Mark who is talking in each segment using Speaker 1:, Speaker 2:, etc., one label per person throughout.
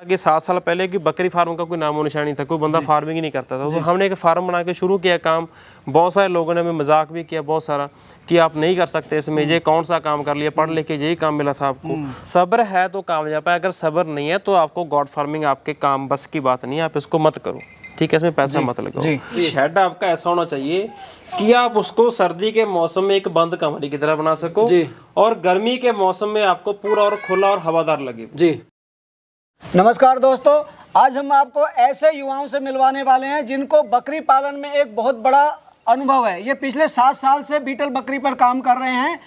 Speaker 1: कि 7 साल पहले कि बकरी फार्म का कोई नामो निशान नहीं था, कोई बंदा फार्मिंग ही नहीं करता था। तो हमने एक फार्म बना के शुरू किया काम। बहुत सारे लोगों ने हमें मजाक भी किया बहुत सारा कि आप नहीं कर सकते इसमें, ये कौन सा काम कर लिया, पढ़ लिख के यही काम मिला था आपको। सब्र है तो कामयाब है, अगर सब्र नहीं है तो आपको गॉड फार्मिंग आपके काम बस की बात नहीं है, आप इसको मत करो, ठीक है, इसमें पैसा मत लगाओ। शेड आपका ऐसा होना चाहिए कि आप उसको सर्दी के मौसम में एक बंद कमरे की तरह बना सको और गर्मी के मौसम में आपको पूरा और खुला और हवादार लगे।
Speaker 2: जी नमस्कार दोस्तों, आज हम आपको ऐसे युवाओं से मिलवाने वाले हैं जिनको बकरी पालन में एक बहुत बड़ा अनुभव है। ये पिछले 7 साल से बीटल बकरी पर काम कर रहे हैं।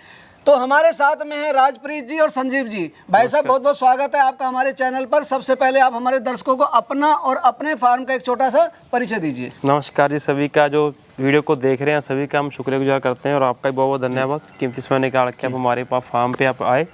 Speaker 2: तो हमारे साथ में है राजप्रीत जी और संजीव जी। भाई साहब बहुत बहुत स्वागत है आपका हमारे चैनल पर। सबसे पहले आप हमारे दर्शकों को अपना और अपने फार्म का एक छोटा सा परिचय दीजिए।
Speaker 1: नमस्कार जी, सभी का जो वीडियो को देख रहे हैं सभी का हम शुक्रगुजार करते हैं और आपका भी बहुत बहुत धन्यवाद, कीमती समय निकाल के आप हमारे पास फार्म पे आप आए।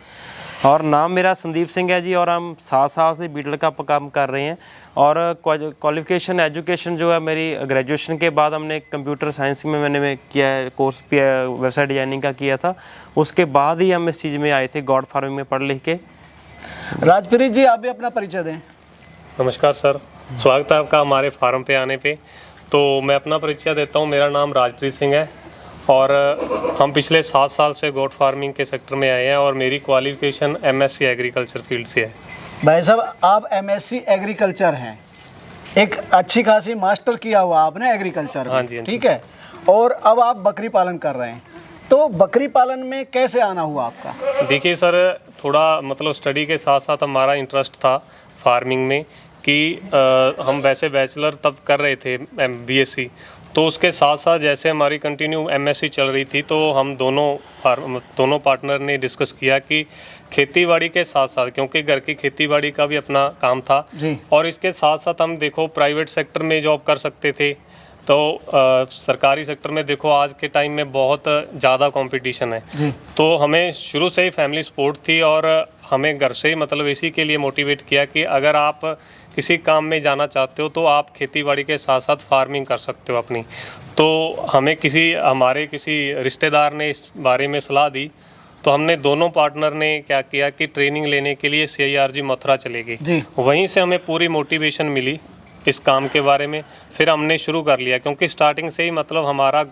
Speaker 1: और नाम मेरा संदीप सिंह है जी और हम 7 साल से बीटल का काम कर रहे हैं। और क्वालिफिकेशन एजुकेशन जो है मेरी ग्रेजुएशन के बाद हमने कंप्यूटर साइंस में मैंने किया है कोर्स, वेबसाइट डिजाइनिंग का किया था। उसके बाद ही हम इस चीज़ में आए थे गॉड फार्मिंग में पढ़ लिख के।
Speaker 2: राजप्रीत जी आप भी अपना परिचय दें।
Speaker 3: नमस्कार सर, स्वागत है आपका हमारे फार्म पे आने पे। तो मैं अपना परिचय देता हूँ। मेरा नाम राजप्रीत सिंह है और हम पिछले 7 साल से गोट फार्मिंग के सेक्टर में आए हैं और मेरी क्वालिफिकेशन MSc एग्रीकल्चर फील्ड से है।
Speaker 2: भाई साहब आप MSc एग्रीकल्चर हैं, एक अच्छी खासी मास्टर किया हुआ आपने एग्रीकल्चर में।
Speaker 3: हाँ जी,
Speaker 2: ठीक है। और अब आप बकरी पालन कर रहे हैं, तो बकरी पालन में कैसे आना हुआ आपका?
Speaker 3: देखिए सर, थोड़ा मतलब स्टडी के साथ साथ हमारा इंटरेस्ट था फार्मिंग में कि हम वैसे बैचलर तब कर रहे थे BSc, तो उसके साथ साथ जैसे हमारी कंटिन्यू MSc चल रही थी तो हम दोनों पार्टनर ने डिस्कस किया कि खेतीबाड़ी के साथ साथ, क्योंकि घर की खेतीबाड़ी का भी अपना काम था और इसके साथ साथ हम देखो प्राइवेट सेक्टर में जॉब कर सकते थे। तो सरकारी सेक्टर में देखो आज के टाइम में बहुत ज़्यादा कंपटीशन है। तो हमें शुरू से ही फैमिली सपोर्ट थी और हमें घर से ही मतलब इसी के लिए मोटिवेट किया कि अगर आप किसी काम में जाना चाहते हो तो आप खेतीबाड़ी के साथ साथ फार्मिंग कर सकते हो अपनी। तो हमें हमारे किसी रिश्तेदार ने इस बारे में सलाह दी, तो हमने दोनों पार्टनर ने क्या किया कि ट्रेनिंग लेने के लिए CIRG मथुरा चले गए। वहीं से हमें पूरी मोटिवेशन मिली इस काम के बारे में। फिर हमने शुरू कर लिया, क्योंकि स्टार्टिंग से ही मतलब हमारा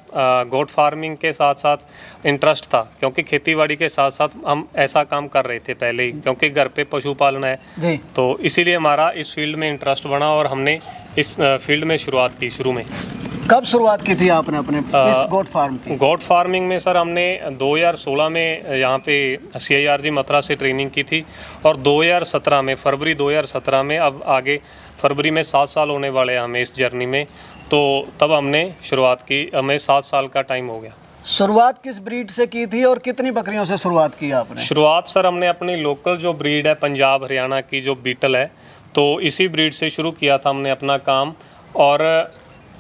Speaker 3: गोट फार्मिंग के साथ साथ इंटरेस्ट था, क्योंकि खेतीबाड़ी के साथ साथ हम ऐसा काम कर रहे थे पहले ही, क्योंकि घर पे पशुपालन है। तो इसीलिए हमारा इस फील्ड में इंटरेस्ट बना और हमने इस फील्ड में शुरुआत की। शुरू में
Speaker 2: कब शुरुआत की थी आपने अपने इस गोट फार्म की?
Speaker 3: गोट फार्मिंग में सर हमने 2016 में यहाँ पे CIRG मथुरा से ट्रेनिंग की थी और 2017 में, फरवरी 2017 में, अब आगे फरवरी में 7 साल होने वाले हैं हमें इस जर्नी में। तो तब हमने शुरुआत की, हमें 7 साल का टाइम हो गया।
Speaker 2: शुरुआत किस ब्रीड से की थी और कितनी बकरियों से शुरुआत की आपने?
Speaker 3: शुरुआत सर हमने अपनी लोकल जो ब्रीड है पंजाब हरियाणा की जो बीटल है, तो इसी ब्रीड से शुरू किया था हमने अपना काम। और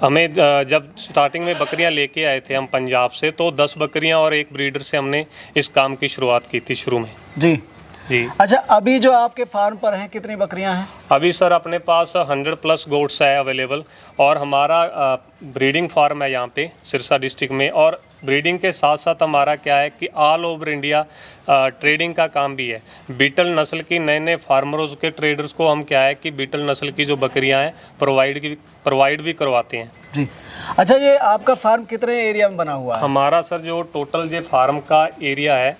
Speaker 3: हमें जब स्टार्टिंग में बकरियां लेके आए थे हम पंजाब से, तो 10 बकरियां और एक ब्रीडर से हमने इस काम की शुरुआत की थी शुरू में।
Speaker 2: जी। अच्छा, अभी जो आपके फार्म पर हैं कितनी बकरियां हैं?
Speaker 3: अभी सर अपने पास 100+ गोट्स है अवेलेबल और हमारा ब्रीडिंग फार्म है यहाँ पे सिरसा डिस्ट्रिक्ट में। और ब्रीडिंग के साथ साथ हमारा क्या है कि ऑल ओवर इंडिया ट्रेडिंग का काम भी है। बीटल नस्ल की नए फार्मर्स के ट्रेडर्स को हम क्या है कि बीटल नस्ल की जो बकरियां हैं प्रोवाइड भी करवाते हैं।
Speaker 2: जी। अच्छा, ये आपका फार्म कितने एरिया में बना हुआ है?
Speaker 3: हमारा सर जो टोटल जो फार्म का एरिया है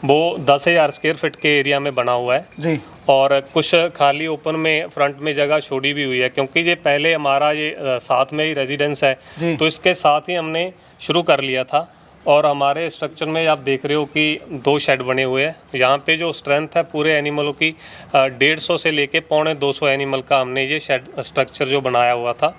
Speaker 3: वो 10,000 स्क्वायर फीट के एरिया में बना हुआ है जी। और कुछ खाली ओपन में फ्रंट में जगह छोड़ी भी हुई है, क्योंकि ये पहले हमारा ये साथ में ही रेजिडेंस है, तो इसके साथ ही हमने शुरू कर लिया था। और हमारे स्ट्रक्चर में आप देख रहे हो कि 2 शेड बने हुए हैं। यहाँ पे जो स्ट्रेंथ है पूरे एनिमलों की 150 से लेके 250 एनिमल का हमने ये शेड स्ट्रक्चर जो बनाया हुआ था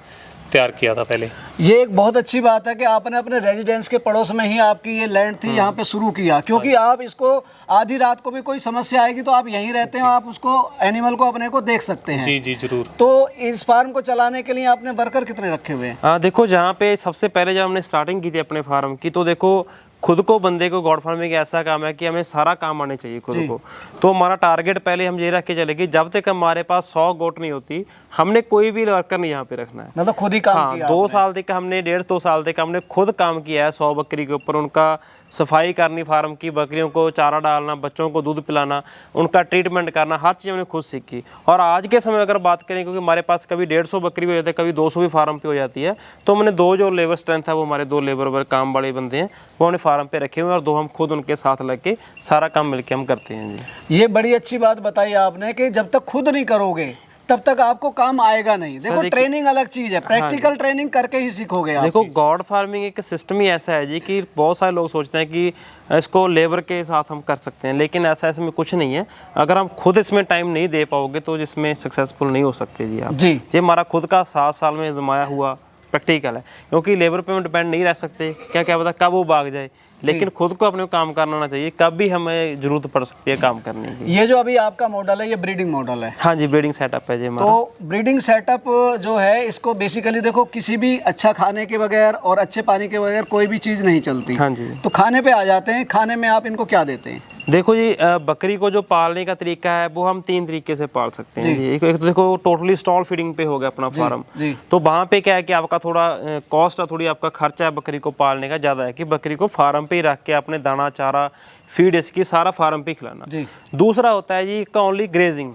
Speaker 3: तैयार किया था पहले।
Speaker 2: ये एक बहुत अच्छी बात है कि आपने अपने रेजिडेंस के पड़ोस में ही आपकी ये लैंड थी, यहाँ पे शुरू किया, क्योंकि आप इसको आधी रात को भी कोई समस्या आएगी तो आप यहीं रहते हैं, आप उसको एनिमल को अपने को देख सकते हैं।
Speaker 3: जी जी जरूर।
Speaker 2: तो इस फार्म को चलाने के लिए आपने वर्कर कितने रखे हुए हैं?
Speaker 1: देखो, जहाँ पे सबसे पहले जब हमने स्टार्टिंग की थी अपने फार्म की, तो देखो खुद को बंदे को गॉड फार्मिंग ऐसा काम है कि हमें सारा काम आने चाहिए खुद को। तो हमारा टारगेट पहले हम ये रख के चले कि जब तक हमारे पास 100 गोट नहीं होती हमने कोई भी वर्कर नहीं यहाँ पे रखना है।
Speaker 2: मतलब खुद ही काम किया?
Speaker 1: 2 साल तक हमने 1.5-2 साल तक हमने खुद काम किया है 100 बकरी के ऊपर। उनका सफाई करनी फार्म की, बकरियों को चारा डालना, बच्चों को दूध पिलाना, उनका ट्रीटमेंट करना, हर चीज़ हमने खुद सीखी। और आज के समय अगर बात करें, क्योंकि हमारे पास कभी 150 बकरी भी हो जाती है, कभी 200 भी फार्म पे हो जाती है, तो हमने 2 जो लेबर स्ट्रेंथ है वो हमारे 2 लेबर काम बड़े बंदे हैं वो हमने फार्म पे रखे हुए हैं, और 2 हम खुद उनके साथ लग के सारा काम मिलके हम करते हैं जी।
Speaker 2: ये बड़ी अच्छी बात बताई आपने कि जब तक खुद नहीं करोगे तब तक आपको काम आएगा नहीं। देखो ट्रेनिंग अलग चीज है, प्रैक्टिकल ट्रेनिंग करके ही सीखोगे आप।
Speaker 1: देखो गॉड फार्मिंग एक सिस्टम ही ऐसा है जी कि बहुत सारे लोग सोचते हैं कि इसको लेबर के साथ हम कर सकते हैं, लेकिन ऐसा इसमें कुछ नहीं है। अगर हम खुद इसमें टाइम नहीं दे पाओगे तो इसमें सक्सेसफुल नहीं हो सकते जी आप।
Speaker 2: जी
Speaker 1: ये हमारा खुद का 7 साल में जमाया हुआ प्रैक्टिकल है, क्योंकि लेबर पे हम डिपेंड नहीं रह सकते, क्या क्या पता कब वो भाग जाए, लेकिन खुद को अपने काम करना आना चाहिए, कब भी हमें जरूरत पड़ सकती है काम करने की।
Speaker 2: ये जो अभी आपका मॉडल है ये ब्रीडिंग मॉडल है।
Speaker 1: हाँ जी, ब्रीडिंग सेटअप है जी हमारा।
Speaker 2: तो ब्रीडिंग सेटअप जो है इसको बेसिकली देखो किसी भी अच्छा खाने के बगैर और अच्छे पानी के बगैर कोई भी चीज़ नहीं चलती।
Speaker 1: हाँ जी।
Speaker 2: तो खाने पे आ जाते हैं, खाने में आप इनको क्या देते हैं?
Speaker 1: देखो जी, बकरी को जो पालने का तरीका है वो हम 3 तरीके से पाल सकते हैं जी। एक तो देखो टोटली स्टॉल फीडिंग पे हो गया अपना फार्म, तो वहाँ पे क्या है कि आपका थोड़ा कॉस्ट है, थोड़ी आपका खर्चा है बकरी को पालने का ज़्यादा है, कि बकरी को फार्म पे ही रख के अपने दाना चारा फीड इसकी सारा फार्म पे खिलाना। दूसरा होता है जी इसका ओनली ग्रेजिंग,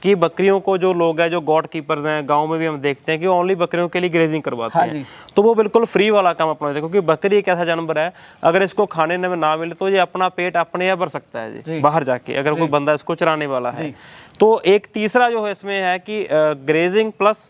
Speaker 1: कि बकरियों को जो लोग हैं, जो गॉड कीपर्स हैं, गांव में भी हम देखते हैं कि ओनली बकरियों के लिए ग्रेजिंग करवाते हैं, तो वो बिल्कुल फ्री वाला काम अपनाते हैं, क्योंकि बकरी एक ऐसा जानवर है अगर इसको खाने में ना मिले तो ये अपना पेट अपने आप भर सकता है जी, बाहर जाके, अगर कोई बंदा इसको चराने वाला है। तो एक तीसरा जो है इसमें है कि ग्रेजिंग प्लस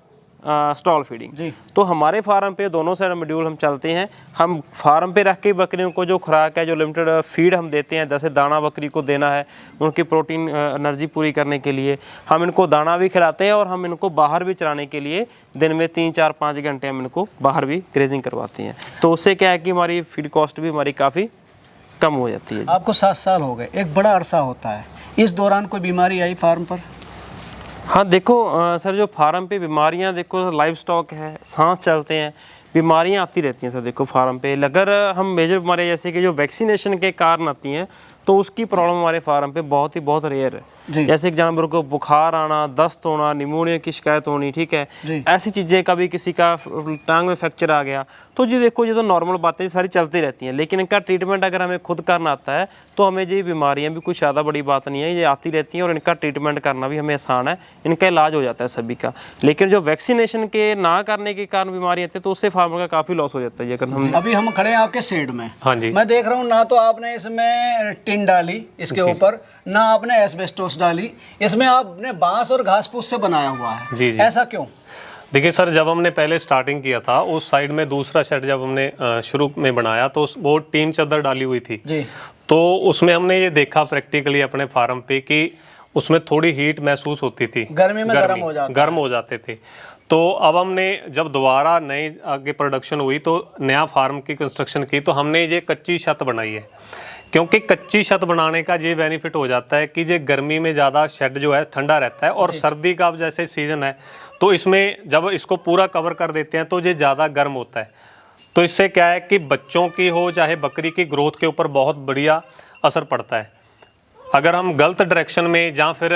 Speaker 1: स्टॉल फीडिंग। तो हमारे फार्म पे दोनों साइड मॉड्यूल हम चलते हैं। हम फार्म पे रख के बकरियों को जो खुराक है, जो लिमिटेड फीड हम देते हैं, जैसे दाना बकरी को देना है उनकी प्रोटीन एनर्जी पूरी करने के लिए, हम इनको दाना भी खिलाते हैं, और हम इनको बाहर भी चराने के लिए दिन में 3, 4, 5 घंटे हम इनको बाहर भी ग्रेजिंग करवाते हैं। तो उससे क्या है कि हमारी फीड कॉस्ट भी हमारी काफ़ी कम हो जाती है।
Speaker 2: आपको 7 साल हो गए, एक बड़ा अरसा होता है, इस दौरान कोई बीमारी आई फार्म पर?
Speaker 1: हाँ देखो सर, जो फार्म पे बीमारियाँ, देखो लाइव स्टॉक है, सांस चलते हैं, बीमारियाँ आती रहती हैं सर। देखो फार्म पे अगर हम मेजर बीमारियाँ जैसे कि जो वैक्सीनेशन के कारण आती हैं, तो उसकी प्रॉब्लम हमारे फार्म पे बहुत रेयर है। जैसे एक जानवर को बुखार आना, दस्त होना, निमोनिया की शिकायत होनी, ठीक है, ऐसी चीज़ें, कभी किसी का टांग में फ्रैक्चर आ गया, तो जी देखो ये तो नॉर्मल बातें सारी चलती रहती हैं, लेकिन इनका ट्रीटमेंट अगर हमें खुद करना आता है तो हमें ये बीमारियां भी कुछ ज़्यादा बड़ी बात नहीं है, ये आती रहती हैं, और इनका ट्रीटमेंट करना भी हमें आसान है, इनका इलाज हो जाता है सभी का। लेकिन जो वैक्सीनेशन के ना करने के कारण बीमारियाँ आती है तो उससे फार्मर का काफ़ी लॉस हो जाता है। अगर हम
Speaker 2: अभी हम खड़े हैं आपके शेड में,
Speaker 3: हाँ जी,
Speaker 2: मैं देख रहा हूँ ना तो आपने इसमें टिन डाली इसके ऊपर, ना आपने एस्बेस्टोस डाली, इसमें आपने बांस और घास फूस से बनाया हुआ है।
Speaker 3: जी।
Speaker 2: ऐसा क्यों?
Speaker 3: देखिए सर, जब हमने पहले स्टार्टिंग किया था उस साइड में दूसरा शेड जब हमने शुरू में बनाया तो वो टीन चादर डाली हुई थी
Speaker 2: जी।
Speaker 3: तो उसमें हमने ये देखा प्रैक्टिकली अपने फार्म पे कि उसमें थोड़ी हीट महसूस होती थी,
Speaker 2: गर्मी में गर्म हो
Speaker 3: जाते थे। तो अब हमने जब दोबारा नई आगे प्रोडक्शन हुई तो नया फार्म की कंस्ट्रक्शन की, तो हमने ये कच्ची छत बनाई है, क्योंकि कच्ची छत बनाने का ये बेनिफिट हो जाता है कि ये गर्मी में ज़्यादा शेड जो है ठंडा रहता है, और सर्दी का अब जैसे सीजन है तो इसमें जब इसको पूरा कवर कर देते हैं तो ये ज़्यादा गर्म होता है। तो इससे क्या है कि बच्चों की हो चाहे बकरी की ग्रोथ के ऊपर बहुत बढ़िया असर पड़ता है। अगर हम गलत डायरेक्शन में या फिर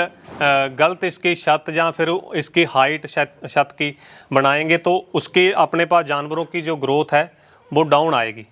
Speaker 3: गलत इसकी छत या फिर इसकी हाइट छत की बनाएंगे तो उसकी अपने पास जानवरों की जो ग्रोथ है वो डाउन आएगी।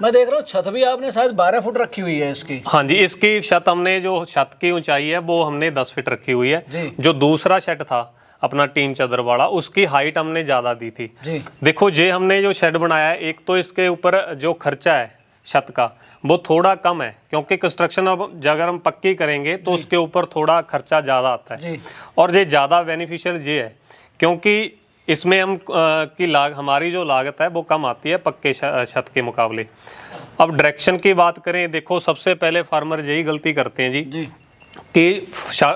Speaker 2: मैं देख रहा हूँ छत भी आपने शायद 12 फुट रखी हुई है इसकी।
Speaker 3: हाँ जी, इसकी छत हमने जो छत की ऊंचाई है वो हमने 10 फीट रखी हुई है। जो दूसरा शेड था अपना टीन चादर वाला, उसकी हाइट हमने ज़्यादा दी थी जी। देखो ये हमने जो शेड बनाया है, एक तो इसके ऊपर जो खर्चा है छत का वो थोड़ा कम है, क्योंकि कंस्ट्रक्शन अब अगर हम पक्की करेंगे तो उसके ऊपर थोड़ा खर्चा ज़्यादा आता है, और ये ज़्यादा बेनिफिशियल ये है क्योंकि इसमें हम हमारी जो लागत है वो कम आती है पक्के छत के मुकाबले। अब डायरेक्शन की बात करें, देखो सबसे पहले फार्मर यही गलती करते हैं जी कि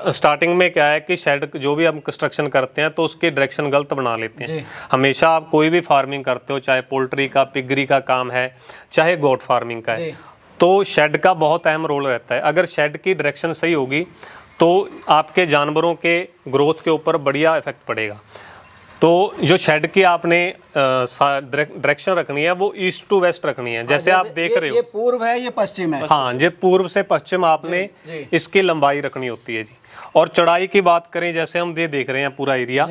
Speaker 3: स्टार्टिंग में क्या है कि शेड जो भी हम कंस्ट्रक्शन करते हैं तो उसकी डायरेक्शन गलत बना लेते हैं। हमेशा आप कोई भी फार्मिंग करते हो, चाहे पोल्ट्री का, पिगरी का काम है, चाहे गोट फार्मिंग का है, तो शेड का बहुत अहम रोल रहता है। अगर शेड की डायरेक्शन सही होगी तो आपके जानवरों के ग्रोथ के ऊपर बढ़िया इफेक्ट पड़ेगा। तो जो शेड की आपने डायरेक्शन रखनी है वो ईस्ट टू वेस्ट रखनी है, जैसे आप देख रहे हो।
Speaker 2: ये पूर्व है, ये पश्चिम है।
Speaker 3: हाँ, ये पूर्व से पश्चिम आपने इसकी लंबाई रखनी होती है जी। और चौड़ाई की बात करें, जैसे हम ये देख रहे हैं पूरा एरिया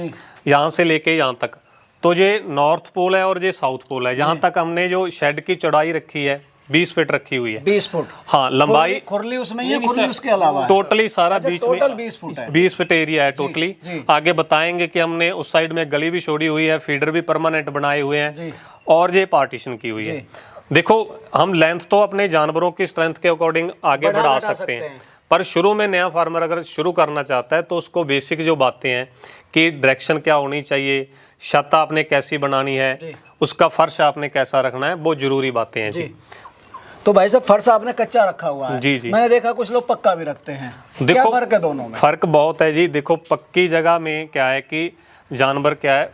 Speaker 3: यहाँ से लेके यहाँ तक, तो ये नॉर्थ पोल है और ये साउथ पोल है। यहाँ तक हमने जो शेड की चौड़ाई रखी है 20 फीट रखी हुई है।
Speaker 2: 20 फुट।
Speaker 3: हाँ, लंबाई
Speaker 2: खुरली उसमें ये खुरली उसके अलावा है?
Speaker 3: टोटली सारा बीच में
Speaker 2: टोटल 20 फुट है।
Speaker 3: 20 फीट एरिया है टोटली।
Speaker 2: जी।
Speaker 3: आगे बताएंगे कि हमने उस साइड में गली भी छोड़ी हुई है, फीडर भी परमानेंट बनाए हुए हैं
Speaker 2: जी।
Speaker 3: और ये पार्टीशन की हुई है। देखो, हम लेंथ तो अपने जानवरों की स्ट्रेंथ के अकॉर्डिंग आगे बढ़ा सकते हैं, पर शुरू में नया फार्मर अगर शुरू करना चाहता है तो उसको बेसिक जो बातें हैं कि डायरेक्शन क्या होनी चाहिए, छत आपने कैसी बनानी है, उसका फर्श आपने कैसा रखना है, वो जरूरी बातें हैं जी।
Speaker 2: तो भाई साहब, फर्श आपने कच्चा रखा हुआ है?
Speaker 3: जी जी।
Speaker 2: मैंने देखा कुछ लोग पक्का भी रखते हैं। क्या फर्क है दोनों में?
Speaker 3: फर्क बहुत है जी। देखो, पक्की जगह में क्या है कि जानवर क्या है,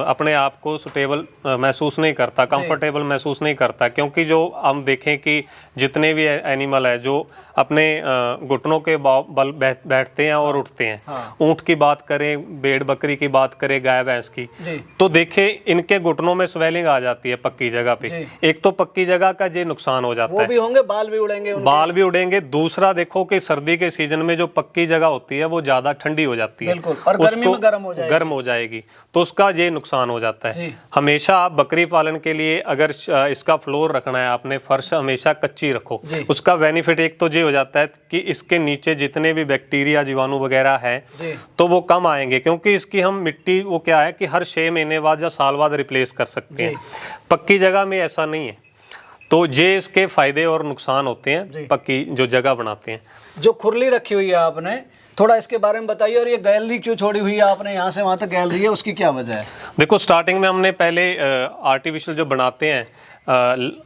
Speaker 3: अपने आप को सुटेबल महसूस नहीं करता, कंफर्टेबल महसूस नहीं करता, क्योंकि जो हम देखें कि जितने भी एनिमल है जो अपने घुटनों के बल बैठते हैं और उठते हैं। ऊंट की बात करें, भेड़ बकरी की बात करें, गाय भैंस की, तो देखें इनके घुटनों में स्वेलिंग आ जाती है पक्की जगह पे। एक तो पक्की जगह का ये नुकसान हो जाता है,
Speaker 2: वो भी होंगे, बाल भी उड़ेंगे उनके।
Speaker 3: बाल भी उड़ेंगे। दूसरा देखो कि सर्दी के सीजन में जो पक्की जगह होती है वो ज्यादा ठंडी हो जाती है,
Speaker 2: बिल्कुल, और गर्मी में गर्म हो जाएगी,
Speaker 3: तो उसका ये नुकसान हो जाता है। हमेशा आप बकरी पालन के लिए अगर इसका फ्लोर रखना है, आपने फर्श हमेशा कच्ची रखो। उसका बेनिफिट एक तो ये हो जाता है कि इसके नीचे जितने भी बैक्टीरिया, जीवाणु वगैरह है तो वो कम आएंगे, क्योंकि इसकी हम मिट्टी वो क्या है कि हर 6 महीने बाद या साल बाद रिप्लेस कर सकते हैं। पक्की जगह में ऐसा नहीं है, तो ये इसके फायदे और नुकसान होते हैं पक्की जो जगह बनाते हैं।
Speaker 2: जो खुरली रखी हुई है आपने, थोड़ा इसके बारे में बताइए। और ये गैलरी क्यों छोड़ी हुई है आपने, यहाँ से वहाँ तक गैलरी है, उसकी क्या वजह है?
Speaker 3: देखो, स्टार्टिंग में हमने पहले आर्टिफिशियल जो बनाते हैं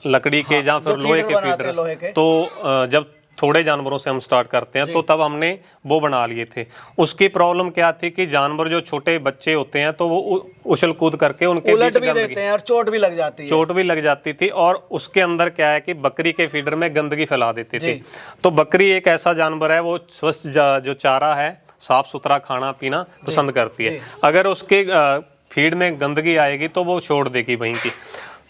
Speaker 3: लकड़ी के या फिर लोहे के फीडर, तो जब थोड़े जानवरों से हम स्टार्ट करते हैं तो तब हमने वो बना लिए थे। उसकी प्रॉब्लम क्या थी कि जानवर जो छोटे बच्चे होते हैं तो वो उछल कूद करके उनके
Speaker 2: उलट भी देते हैं और चोट भी लग जाती है।
Speaker 3: चोट भी लग जाती थी, और उसके अंदर क्या है कि बकरी के फीडर में गंदगी फैला देते थे। तो बकरी एक ऐसा जानवर है, वो स्वस्थ जो चारा है, साफ सुथरा खाना पीना पसंद करती है। अगर उसके फीड में गंदगी आएगी तो वो छोड़ देगी वहीं की,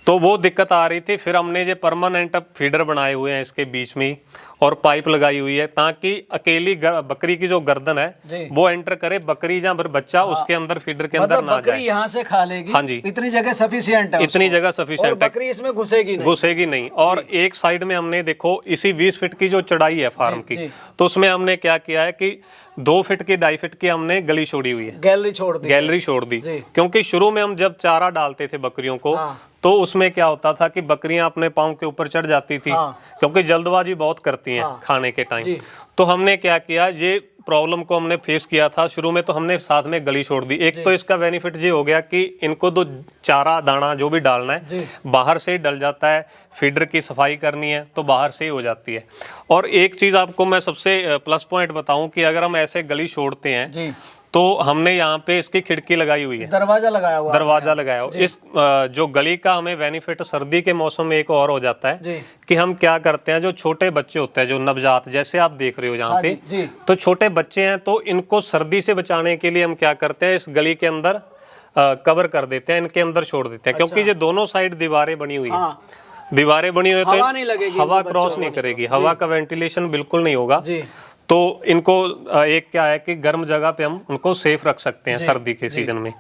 Speaker 3: तो वो दिक्कत आ रही थी। फिर हमने ये परमानेंट फीडर बनाए हुए हैं इसके बीच में ही, और पाइप लगाई हुई है ताकि अकेली बकरी की जो गर्दन है वो एंटर करे, बकरी या बच्चा उसके अंदर फीडर के अंदर ना जाए।
Speaker 2: बकरी यहाँ से खा लेगी।
Speaker 3: हाँ जी,
Speaker 2: इतनी जगह सफिशिएंट है,
Speaker 3: इतनी जगह सफिशिएंट है,
Speaker 2: बकरी इसमें घुसेगी नहीं।
Speaker 3: और एक साइड में हमने देखो इसी 20 फीट की जो चढ़ाई है फार्म की, तो उसमें हमने क्या किया है कि 2 फीट की 2.5 फीट की हमने गली छोड़ी हुई है, गैलरी छोड़ दी। क्योंकि शुरू में हम जब चारा डालते थे बकरियों को तो उसमें क्या होता था कि बकरियां अपने पांव के ऊपर चढ़ जाती थी, क्योंकि जल्दबाजी बहुत करती हैं खाने के टाइम। तो हमने क्या किया, ये प्रॉब्लम को हमने फेस किया था शुरू में, तो हमने साथ में गली छोड़ दी। एक तो इसका बेनिफिट ये हो गया कि इनको तो चारा दाना जो भी डालना है बाहर से ही डल जाता है, फीडर की सफाई करनी है तो बाहर से ही हो जाती है। और एक चीज आपको मैं सबसे प्लस पॉइंट बताऊं कि अगर हम ऐसे गली छोड़ते हैं तो हमने यहाँ पे इसकी खिड़की लगाई हुई है, दरवाजा लगाया हुआ। इस जो गली का हमें बेनिफिट सर्दी के मौसम में एक और हो जाता है कि हम क्या करते हैं, जो छोटे बच्चे होते हैं, जो नवजात, जैसे आप देख रहे हो यहाँ पे, तो छोटे बच्चे हैं, तो इनको सर्दी से बचाने के लिए हम क्या करते हैं, इस गली के अंदर कवर कर देते हैं, इनके अंदर छोड़ देते हैं। क्योंकि ये दोनों साइड दीवारें बनी हुई है, दीवारें बनी हुई है तो हवा क्रॉस नहीं करेगी, हवा का वेंटिलेशन बिल्कुल नहीं होगा। तो इनको एक क्या है कि गर्म जगह पे हम उनको सेफ रख सकते हैं सर्दी के सीजन में,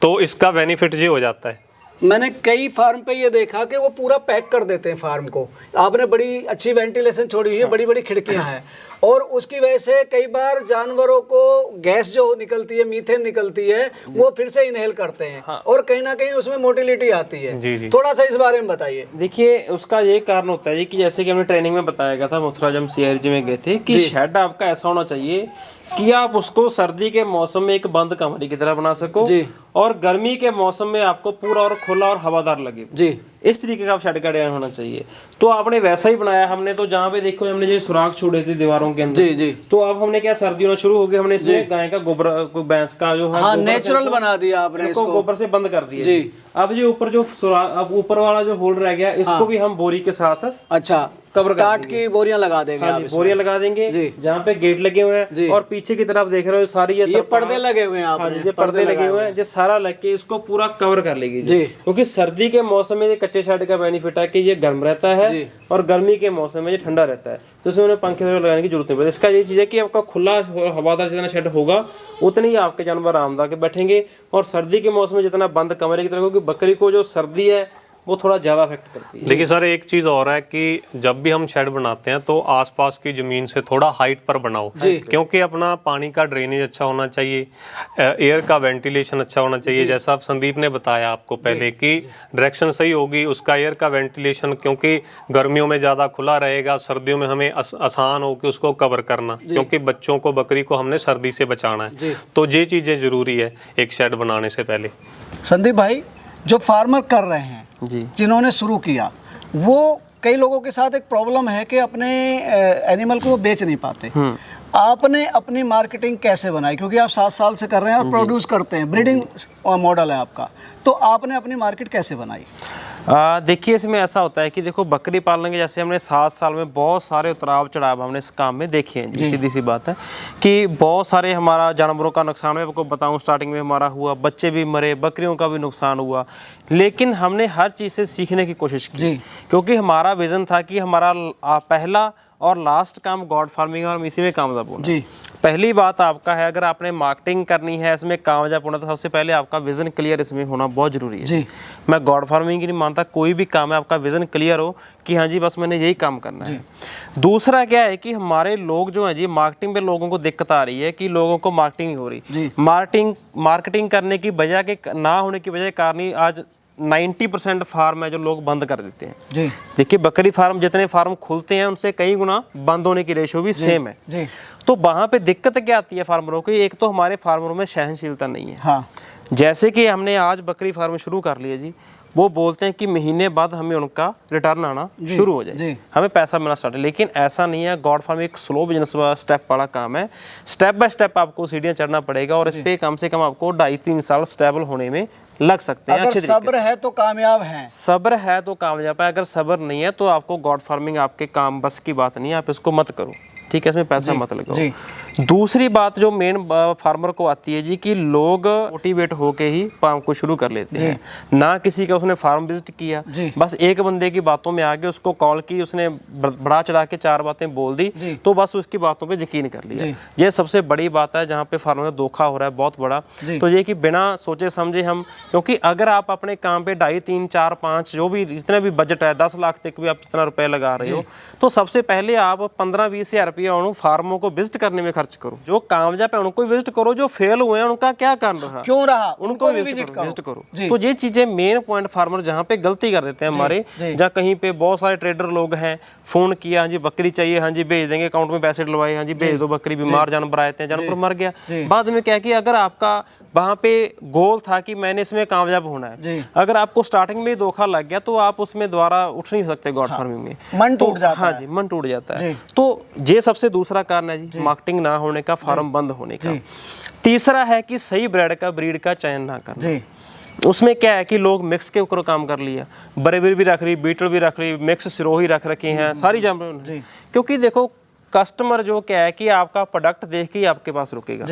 Speaker 3: तो इसका बेनिफिट ये हो जाता है।
Speaker 2: मैंने कई फार्म पे ये देखा कि वो पूरा पैक कर देते हैं फार्म को। आपने बड़ी अच्छी वेंटिलेशन छोड़ी हुई है, बड़ी बड़ी खिड़कियां हैं, और उसकी वजह से कई बार जानवरों को गैस जो निकलती है, मीथेन निकलती है, वो फिर से इनहेल करते हैं, और कहीं ना कहीं उसमें मोटिलिटी आती है। थोड़ा सा इस बारे में बताइए।
Speaker 1: देखिए, उसका ये कारण होता है कि जैसे कि हमने ट्रेनिंग में बताया गया था, मथुरा जब CRG में गए थे, कि शेड आपका ऐसा होना चाहिए कि आप उसको सर्दी के मौसम में एक बंद कमरे की तरह बना सको, और गर्मी के मौसम में आपको पूरा और खुला और हवादार लगे। इस तरीके का शेड का डिजाइन होना चाहिए। तो आपने वैसा ही बनाया हमने, तो जहाँ पे देखो हमने जो सुराख छोड़े थे दीवारों के अंदर, तो अब हमने क्या, सर्दी होना शुरू हो गई, हमने इसमें गाय का गोबर, भैंस का जो है
Speaker 2: नेचुरल बना दिया आपने, इसको
Speaker 1: गोबर से बंद कर दिया। अब जो ऊपर जो अब ऊपर वाला जो होल रह गया, इसको भी हम बोरी के साथ कवर
Speaker 2: टाट की बोरियां लगा देंगे।
Speaker 1: बोरियां लगा देंगे जहाँ पे गेट लगे हुए हैं, और पीछे की तरफ देख रहे हो सारी ये
Speaker 2: पर्दे लगे हुए हैं,
Speaker 1: ये पर्दे लगे हुए हैं, ये सारा लग के इसको पूरा कवर कर लेगी। क्योंकि सर्दी के मौसम में ये कच्चे शेड का बेनिफिट है कि ये गर्म रहता है, और गर्मी के मौसम में ये ठंडा रहता है, तो इसमें उन्हें पंखे वगैरह लगाने की जरूरत नहीं पड़ती। इसका ये चीज है कि आपका खुला हवादार जितना शेड होगा उतने ही आपके जानवर आरामदायक बैठेंगे, और सर्दी के मौसम में जितना बंद कमरे की तरह, क्योंकि बकरी को जो सर्दी है वो थोड़ा ज़्यादा अफेक्ट करती है।
Speaker 3: देखिए सर, एक चीज़ और है कि जब भी हम शेड बनाते हैं तो आसपास की ज़मीन से थोड़ा हाइट पर बनाओ, क्योंकि अपना पानी का ड्रेनेज अच्छा होना चाहिए, एयर का वेंटिलेशन अच्छा होना चाहिए। जैसा आप संदीप ने बताया आपको पहले कि डायरेक्शन सही होगी उसका एयर का वेंटिलेशन, क्योंकि गर्मियों में ज़्यादा खुला रहेगा, सर्दियों में हमें आसान हो कि उसको कवर करना, क्योंकि बच्चों को, बकरी को हमने सर्दी से बचाना है। तो ये चीज़ें ज़रूरी है एक शेड बनाने से पहले।
Speaker 2: संदीप भाई, जो फार्मर कर रहे हैं
Speaker 1: जी,
Speaker 2: जिन्होंने शुरू किया, वो कई लोगों के साथ एक प्रॉब्लम है कि अपने एनिमल को वो बेच नहीं पाते। आपने अपनी मार्केटिंग कैसे बनाई, क्योंकि आप 7 साल से कर रहे हैं और प्रोड्यूस करते हैं, ब्रीडिंग मॉडल है आपका, तो आपने अपनी मार्केट कैसे बनाई?
Speaker 1: देखिए इसमें ऐसा होता है कि देखो बकरी पालने के जैसे हमने 7 साल में बहुत सारे उतराव चढ़ाव हमने इस काम में देखे हैं जी। सीधी सी बात है कि बहुत सारे हमारा जानवरों का नुकसान, मैं आपको बताऊं स्टार्टिंग में हमारा हुआ, बच्चे भी मरे, बकरियों का भी नुकसान हुआ, लेकिन हमने हर चीज़ से सीखने की कोशिश की, क्योंकि हमारा विजन था कि हमारा पहला और लास्ट काम गॉड फार्मिंग और हम इसी में कामयाब होना। जी, पहली बात आपका है, अगर आपने मार्केटिंग करनी है, इसमें कामयाब होना, तो सबसे पहले आपका विजन क्लियर इसमें होना बहुत जरूरी है। जी, मैं गॉड फार्मिंग की नहीं मानता, कोई भी काम है आपका विजन क्लियर हो कि हाँ जी बस मैंने यही काम करना है। दूसरा क्या है कि हमारे लोग जो है जी, मार्केटिंग पे लोगों को दिक्कत आ रही है कि लोगों को मार्केटिंग नहीं हो रही। मार्केटिंग करने की वजह के ना होने की वजह कारण आज 90% फार्म है जो लोग बंद कर देते हैं। जी, देखिए बकरी फार्म जितने फार्म खुलते हैं उनसे कई गुना बंद होने की रेशो भी सेम है। जी, तो वहां पे दिक्कत क्या आती है फार्मरों की, एक तो हमारे फार्मरों में सहनशीलता नहीं है। हाँ, जैसे कि हमने आज बकरी फार्म शुरू कर लिया जी, वो बोलते हैं कि महीने बाद हमें उनका रिटर्न आना शुरू हो जाए, हमें पैसा मिलना स्टार्ट है, लेकिन ऐसा नहीं है। गॉड फार्म एक स्लो बिजनेस स्टेप वाला काम है, स्टेप बाय स्टेप आपको सीढ़ियां चढ़ना पड़ेगा और इस पे कम से कम आपको 2.5-3 साल स्टेबल होने में लग सकते हैं।
Speaker 2: अगर सब्र है तो कामयाब हैं,
Speaker 1: सब्र है तो कामयाब है, अगर सब्र नहीं है तो आपको गॉड फार्मिंग आपके काम बस की बात नहीं है, आप इसको मत करो, ठीक है, इसमें पैसा मत लगाओ। दूसरी बात जो मेन फार्मर को आती है जी कि लोग मोटिवेट होके ही फार्म को शुरू कर लेते हैं, ना किसी का उसने फार्म विजिट किया, बस एक बंदे की बातों में आके उसको कॉल की, उसने बढ़ा चढ़ा के 4 बातें बोल दी तो बस उसकी बातों पे यकीन कर लिया। ये सबसे बड़ी बात है जहाँ पे फार्मर में धोखा हो रहा है बहुत बड़ा। तो ये कि बिना सोचे समझे हम, क्योंकि अगर आप अपने काम पे 2.5, 3, 4, 5 जो भी जितना भी बजट है, 10 लाख तक भी आप जितना रुपए लगा रहे हो, तो सबसे पहले आप 15-20 हज़ार रुपया उन फार्मों को विजिट करने में खर्च करो। जो कामयाब है उनको विजिट करो, जो फेल हुए हैं उनका क्या कारण रहा, क्यों रहा, उनको विजिट करो। तो ये चीजें मेन पॉइंट फार्मर जहाँ पे गलती कर देते हैं हमारे, जहाँ कहीं पे बहुत सारे ट्रेडर लोग हैं, फोन किया, हाँ जी बकरी चाहिए, हाँ जी भेज देंगे, अकाउंट में पैसे डलवाए, हाँ जी भेज दो बकरी, बीमार जानवर आए थे, जानवर मर गया। बाद में क्या कि अगर आपका वहाँ पे गोल था कि मैंने इसमें कामयाब होना है, अगर आपको स्टार्टिंग में धोखा लग गया तो आप उसमें दोबारा उठ नहीं सकते गॉड फार्मिंग में, मन टूट जाता है। हाँ जी, मन टूट जाता है। तो ये सबसे दूसरा कारण है जी, मार्केटिंग ना होने का, फार्म बंद होने का। तीसरा है कि सही ब्रीड का चयन ना करना। उसमें क्या है कि लोग मिक्स के ऊपर काम कर लिया, बरेबरी भी रख रही, बीटल भी रख रही, मिक्स सिरोही रख रखे हैं, सारी जानवर। क्योंकि देखो कस्टमर जो क्या है कि आपका प्रोडक्ट देख के ही आपके पास रुकेगा।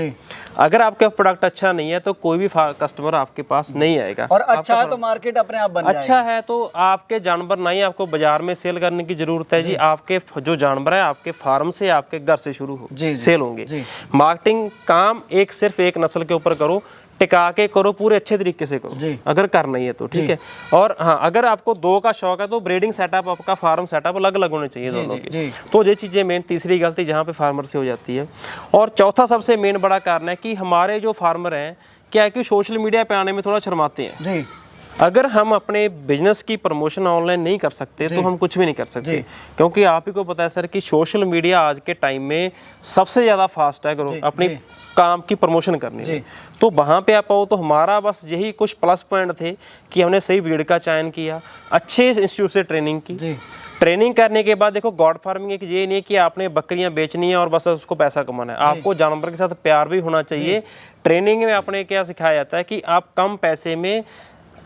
Speaker 1: अगर आपका प्रोडक्ट अच्छा नहीं है तो कोई भी कस्टमर आपके पास नहीं आएगा।
Speaker 2: और अच्छा है तो मार्केट अपने आप बन जाएगी।
Speaker 1: अच्छा है तो आपके जानवर नहीं आपको बाजार में सेल करने की जरूरत है जी, आपके जो जानवर है आपके फार्म से, आपके घर से शुरू हो सेल होंगे। मार्केटिंग काम सिर्फ एक नस्ल के ऊपर करो, टिका के करो, पूरे अच्छे तरीके से करो अगर करना ही है तो, ठीक है। और हाँ, अगर आपको 2 का शौक है तो ब्रीडिंग सेटअप, आपका फार्म सेटअप अलग अलग होने चाहिए दोनों के। तो ये चीज़ें मेन तीसरी गलती जहाँ पे फार्मर से हो जाती है। और चौथा सबसे मेन बड़ा कारण है कि हमारे जो फार्मर हैं क्या है कि सोशल मीडिया पे आने में थोड़ा शर्माते हैं। अगर हम अपने बिजनेस की प्रमोशन ऑनलाइन नहीं कर सकते तो हम कुछ भी नहीं कर सकते, क्योंकि आप ही को पता है सर कि सोशल मीडिया आज के टाइम में सबसे ज़्यादा फास्ट है अपनी काम की प्रमोशन करने में। तो वहाँ पे आप आओ तो हमारा बस यही कुछ प्लस पॉइंट थे कि हमने सही ब्रीड का चयन किया, अच्छे इंस्टीट्यूट से ट्रेनिंग की। ट्रेनिंग करने के बाद देखो गॉड फार्मिंग एक ये नहीं कि आपने बकरियां बेचनी है और बस उसको पैसा कमाना है, आपको जानवर के साथ प्यार भी होना चाहिए। ट्रेनिंग में आपने क्या सिखाया जाता है कि आप कम पैसे में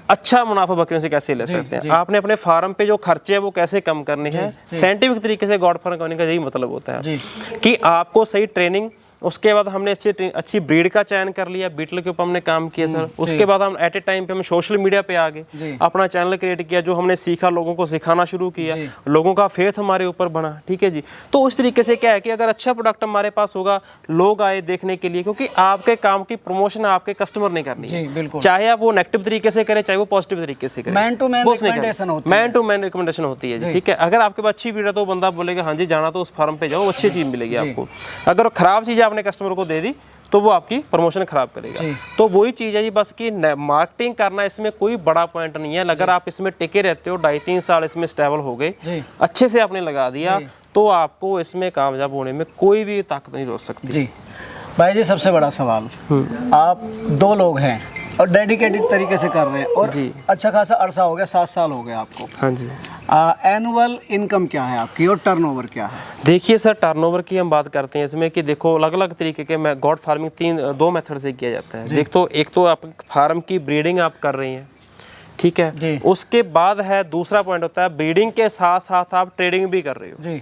Speaker 1: अच्छा मुनाफा बकरियों से कैसे ले सकते हैं, आपने अपने फार्म पे जो खर्चे है वो कैसे कम करने हैं। साइंटिफिक तरीके से गॉड फार्म करने का यही मतलब होता है कि आपको सही ट्रेनिंग उसके बाद हमने अच्छी ब्रीड का चयन कर लिया, बीटल के ऊपर हमने काम किया सर। उसके बाद हम एट ए टाइम पे हम सोशल मीडिया पे आ गए, अपना चैनल क्रिएट किया, जो हमने सीखा लोगों को सिखाना शुरू किया, लोगों का फेथ हमारे ऊपर बना, ठीक है जी। तो उस तरीके से क्या है कि अगर अच्छा प्रोडक्ट हमारे पास होगा, लोग आए देखने के लिए, क्योंकि आपके काम की प्रमोशन आपके कस्टमर ने करनी है, चाहे आप वो नेगेटिव तरीके से करें चाहे वो पॉजिटिव तरीके से करें,
Speaker 2: मैन टू मैन
Speaker 1: रिकमेंडेशन होती है जी, ठीक है। अगर आपके पास अच्छी ब्रीड है तो बंदा बोलेगा हाँ जी जाना तो उस फार्म पे जाओ, अच्छी चीज मिलेगी आपको। अगर खराब चीज आपने कस्टमर को दे दी तो वो आपकी प्रमोशन खराब करेगा। तो वही चीज है जी, बस कि मार्केटिंग करना, इसमें कोई बड़ा पॉइंट नहीं है। अगर आप इसमें टिके रहते हो, 2.5-3 साल इसमें स्टेबल हो गए, अच्छे से आपने लगा दिया, तो आपको इसमें कामयाब होने में कोई भी ताकत नहीं रोक सकती
Speaker 2: जी। भाई जी सबसे बड़ा सवाल, आप 2 लोग हैं और डेडिकेटेड तरीके से कर रहे हैं और अच्छा खासा अरसा हो गया, 7 साल हो गए आपको।
Speaker 1: हाँ जी।
Speaker 2: एनुअल इनकम क्या है आपकी और टर्नओवर क्या है?
Speaker 1: देखिए सर, टर्नओवर की हम बात करते हैं इसमें कि देखो अलग अलग तरीके के गॉड फार्मिंग 2 मेथड से किया जाता है। देख तो एक तो आप फार्म की ब्रीडिंग आप कर रही हैं, ठीक है, उसके बाद है दूसरा पॉइंट होता है ब्रीडिंग के साथ साथ आप ट्रेडिंग भी कर रहे हो जी,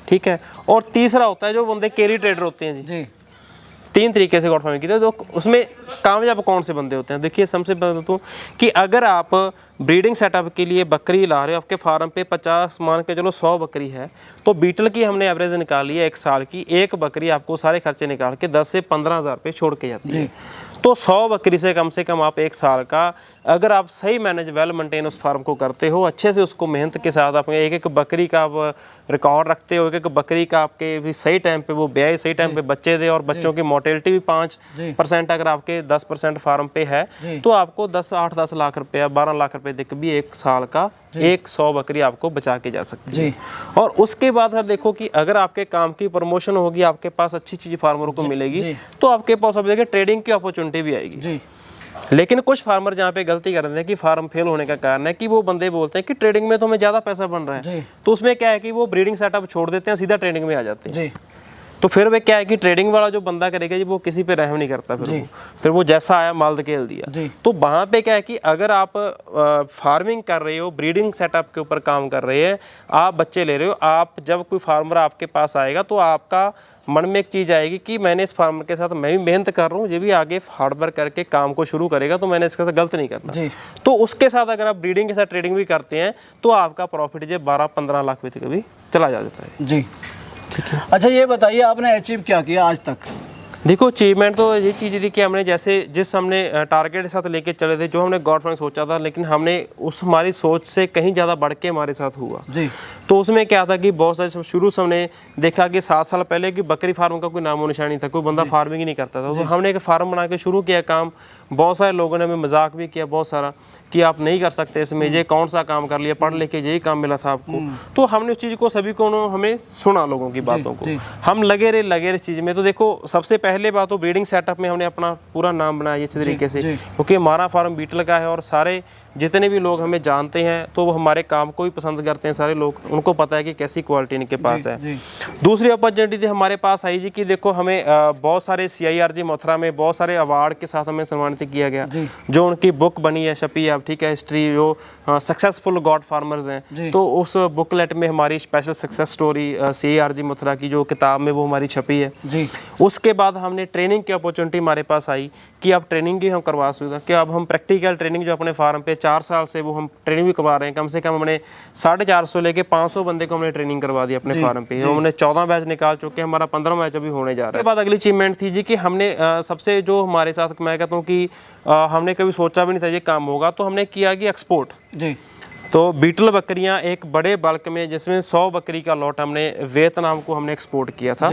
Speaker 1: ठीक है। और तीसरा होता है जो बंदे कैरी ट्रेडर होते हैं जी। 3 तरीके से गॉड फार्मिंग की, तो उसमें कामयाब कौन से बंदे होते हैं? देखिए सबसे पहले तो कि अगर आप ब्रीडिंग सेटअप के लिए बकरी ला रहे हो, आपके फार्म पे 50 मान के चलो 100 बकरी है, तो बीटल की हमने एवरेज निकाली है 1 साल की, एक बकरी आपको सारे खर्चे निकाल के 10 से 15 हज़ार रुपये छोड़ के जाती है। तो 100 बकरी से कम आप 1 साल का, अगर आप सही मैनेज वेल मेंटेन उस फार्म को करते हो, अच्छे से उसको मेहनत के साथ आप एक बकरी का आप रिकॉर्ड रखते हो, एक बकरी का आपके भी सही टाइम पे वो ब्याह, सही टाइम पे बच्चे दे, और बच्चों की मोर्टेलिटी भी 5% अगर आपके 10% फार्म पे है, तो आपको 8-10 लाख रुपया 12 लाख रुपए तक भी 1 साल का 100 बकरी आपको बचा के जा सकती है। और उसके बाद सर देखो कि अगर आपके काम की प्रमोशन होगी, आपके पास अच्छी चीज फार्मरों को मिलेगी, तो आपके पास अब देखिए ट्रेडिंग की अपॉर्चुनिटी भी आएगी। लेकिन कुछ फार्मर जहाँ पे गलती कर रहे हैं कि फार्म फेल होने का कारण है कि वो बंदे बोलते हैं कि ट्रेडिंग में तो हमें ज्यादा पैसा बन रहा है, तो उसमें क्या है कि वो ब्रीडिंग सेटअप छोड़ देते हैं, सीधा ट्रेडिंग में आ जाते हैं। तो फिर वे क्या है कि ट्रेडिंग वाला जो बंदा करेगा जी, वो किसी पे रहम नहीं करता, फिर वो जैसा आया माल धकेल दिया। तो वहाँ पे क्या है कि अगर आप फार्मिंग कर रहे हो, ब्रीडिंग सेटअप के ऊपर काम कर रहे हैं, आप बच्चे ले रहे हो, आप जब कोई फार्मर आपके पास आएगा तो आपका मन में एक चीज़ आएगी कि मैंने इस फार्मर के साथ मैं भी मेहनत कर रहा हूँ, ये भी आगे हार्डवर्क करके काम को शुरू करेगा, तो मैंने इसके साथ गलत नहीं करना। तो उसके साथ अगर आप ब्रीडिंग के साथ ट्रेडिंग भी करते हैं तो आपका प्रॉफिट जो 12-15 लाख रुपये तक भी चला जाता है जी, ठीक है।
Speaker 2: अच्छा ये बताइए आपने अचीव क्या किया आज तक?
Speaker 1: देखो अचीवमेंट तो ये चीज़ थी कि हमने जिस हमने टारगेट के साथ लेके चले थे, जो हमने गॉड फार्मिंग सोचा था, लेकिन हमने उस हमारी सोच से कहीं ज़्यादा बढ़ के हमारे साथ हुआ जी। तो उसमें क्या था कि बहुत सारे शुरू से हमने देखा कि 7 साल पहले कि बकरी फार्म का कोई नामो निशान नहीं था, कोई बंदा फार्मिंग ही नहीं करता था। तो हमने एक फार्म बना के शुरू किया काम, बहुत सारे लोगों ने हमें मजाक भी किया बहुत सारा कि आप नहीं कर सकते इसमें, ये कौन सा काम कर लिया, पढ़ लिख के यही काम मिला था आपको। तो हमने उस चीज़ को सभी को हमें सुना, लोगों की बातों को, हम लगे रहे इस चीज़ में। तो देखो सबसे पहले बात तो ब्रीडिंग सेटअप में हमने अपना पूरा नाम बनाया अच्छे तरीके से, क्योंकि हमारा फार्म बीटल का है और सारे जितने भी लोग हमें जानते हैं तो वो हमारे काम को भी पसंद करते हैं सारे लोग, उनको पता है कि कैसी क्वालिटी इनके पास है। दूसरी अपॉर्चुनिटी हमारे पास आई जी कि देखो हमें बहुत सारे CIRG मथुरा में बहुत सारे अवार्ड के साथ हमें सम्मानित किया गया, जो उनकी बुक बनी है, छपी है, ठीक है, हिस्ट्री जो सक्सेसफुल गॉड फार्मर्स हैं, तो उस बुकलेट में हमारी special success story CIRG Mathura की जो किताब में वो हमारी छपी है जी। उसके बाद हमने ट्रेनिंग की अपॉर्चुनिटी हमारे पास आई कि अब ट्रेनिंग भी हम करवा सकते, कि अब हम प्रैक्टिकल ट्रेनिंग जो अपने फार्म पे 4 साल से वो हम ट्रेनिंग भी करवा रहे हैं। कम से कम हमने 450 लेके 500 बंदे को हमने ट्रेनिंग करवा दी अपने फार्म पे। हमने 14 बैच निकाल चुके हैं, हमारा 15 बैच अभी होने जा रहा है। उसके बाद अगली अचीवमेंट थी जी कि हमने सबसे जो हमारे साथ मैं कहता हूँ कि हमने कभी सोचा भी नहीं था ये काम होगा, तो हमने किया कि एक्सपोर्ट जी। तो बीटल बकरियां एक बड़े बल्क में, जिसमें 100 बकरी का लॉट हमने वियतनाम को हमने एक्सपोर्ट किया था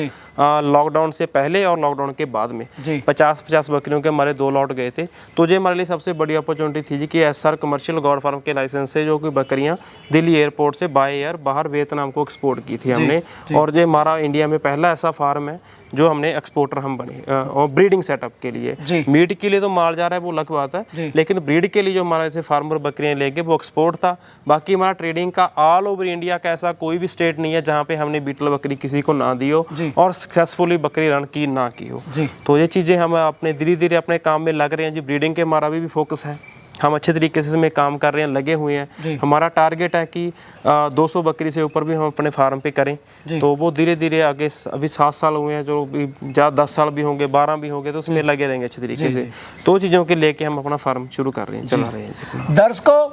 Speaker 1: लॉकडाउन से पहले और लॉकडाउन के बाद में 50-50 बकरियों के हमारे 2 लॉट गए थे। तो ये हमारे लिए सबसे बड़ी अपॉर्चुनिटी थी जी कि SR कमर्शियल गॉड फार्म के लाइसेंस से जो कि बकरियां दिल्ली एयरपोर्ट से बाय एयर बाहर वियतनाम को एक्सपोर्ट की थी हमने। और ये हमारा इंडिया में पहला ऐसा फार्म है जो हमने एक्सपोर्टर हम बने और ब्रीडिंग सेटअप के लिए। मीट के लिए तो माल जा रहा है वो अलग बात है, लेकिन ब्रीड के लिए जो हमारा ऐसे फार्मर बकरियां लेके वो एक्सपोर्ट था। बाकी हमारा ट्रेडिंग का ऑल ओवर इंडिया का ऐसा कोई भी स्टेट नहीं है जहाँ पे हमने बीटल बकरी किसी को ना दी हो और सक्सेसफुली बकरी रन की ना की हो। तो ये चीज़ें हम अपने धीरे धीरे अपने काम में लग रहे हैं जी। ब्रीडिंग के हमारा भी फोकस है हम अच्छे तरीके से इसमें काम कर रहे हैं, लगे हुए हैं। हमारा टारगेट है कि 200 बकरी से ऊपर भी हम अपने फार्म पे करें। तो वो धीरे धीरे आगे, अभी 7 साल हुए हैं, जो भी 10 साल भी होंगे, 12 भी होंगे, तो उसमें लगे रहेंगे अच्छे तरीके से। तो चीज़ों के लेके हम अपना फार्म शुरू कर रहे हैं, चला रहे हैं।
Speaker 2: दर्शकों,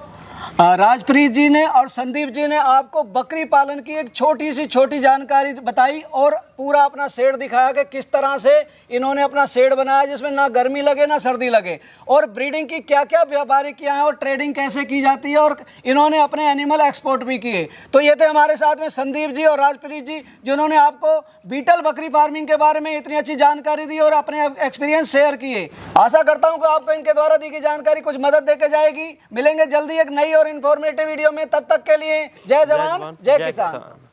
Speaker 2: राजप्रीत जी ने और संदीप जी ने आपको बकरी पालन की एक छोटी जानकारी बताई और पूरा अपना शेड दिखाया कि किस तरह से इन्होंने अपना शेड बनाया जिसमें ना गर्मी लगे ना सर्दी लगे, और ब्रीडिंग की क्या क्या व्यापारिक किया है और ट्रेडिंग कैसे की जाती है, और इन्होंने अपने एनिमल एक्सपोर्ट भी किए। तो ये थे हमारे साथ में संदीप जी और राजप्रीत जी, जिन्होंने आपको बीटल बकरी फार्मिंग के बारे में इतनी अच्छी जानकारी दी और अपने एक्सपीरियंस शेयर किए। आशा करता हूँ कि आपको इनके द्वारा दी गई जानकारी कुछ मदद देके जाएगी। मिलेंगे जल्दी एक नई और इन्फॉर्मेटिव वीडियो में, तब तक के लिए जय जवान जय किसान।